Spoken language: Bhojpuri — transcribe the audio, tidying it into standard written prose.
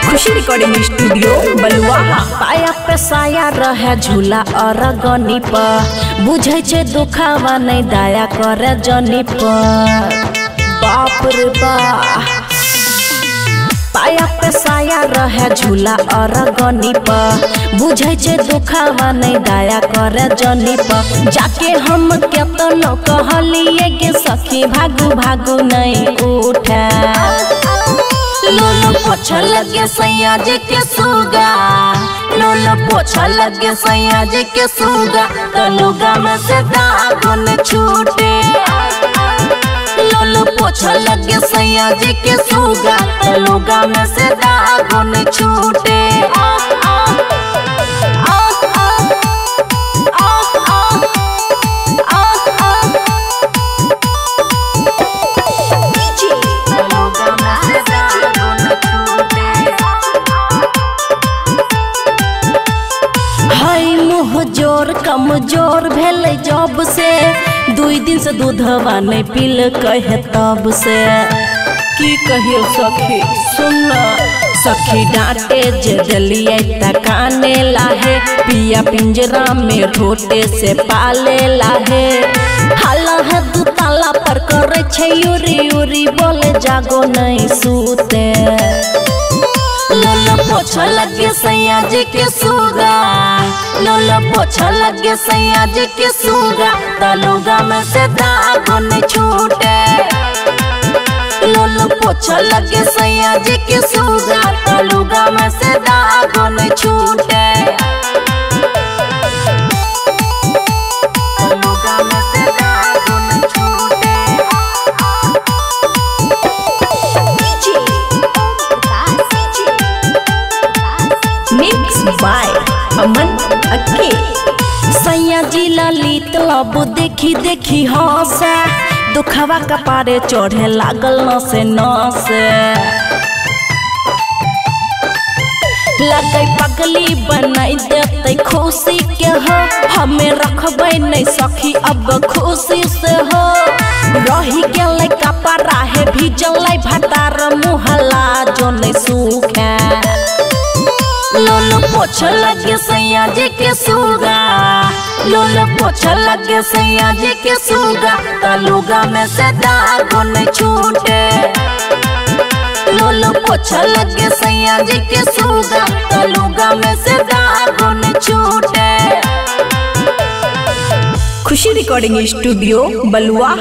खुशी रिकॉर्डिंग स्टूडियो बलुआ। पाया पे साया रहे झूला और गनी पर बुझे छे दुखावा नहीं दया करे जनी पर। बाप रे बाप। पाया पे साया रहे झूला और गनी पर बुझे छे दुखावा नहीं दया करे जनी पर। जाके हम केतनो कहलिए के सखी भागू भागू नहीं उठा। लोलो पोछा लगे सैया जी के सुगा, लोलो पोछा लगे सैया जी के सुगा, तलुगा में से दागुन छूटे। लोलो पोछा लगे सैया जी के सुगा, तलुगा में से दागुन छूटे। जोर कमजोर भेल जब से 2 दिन से दूधवा नहीं पील कहे तब से। की कहियो सखी सुन सखी डांटे जे दलिए तकाने लाहे पिया पिंजरा में रोटे से पाले लाहे। हाला है दू ताला पर करे छे यूरी यूरी बोले जागो नहीं सूते। लोलो पोछा लगे सैया जी के सुगा, लोलो पोछा लगे सैया जी के सुगा, तलुगा में से दागुन छूटे। लोलो पोछा लगे सैया जी के सुगा, तलुगा में से दागुन छूटे। तलुगा में से दागुन छूटे। बाय अमन अक्के। सैया जी ललित लब देखी देखी हंसे दुखवा कपारे चढ़े लागल नसे नसे। लगे पगली बनाई देते खुशी के हो, हमें रखबे नहीं सखी अब खुशी से हो। रही गेले कपड़ा है भीजल भतार मुहला जो नहीं सूखे। लोलो पोछा लगे सैया जी के सुगा, लोलो पोछा लगे सैया जी के सुगा, तलुगा में से दागुन छूटे। लोलो पोछा लगे सैया जी के सुगा, तलुगा में से दागुन छूटे। खुशी रिकॉर्डिंग स्टूडियो बलुआ।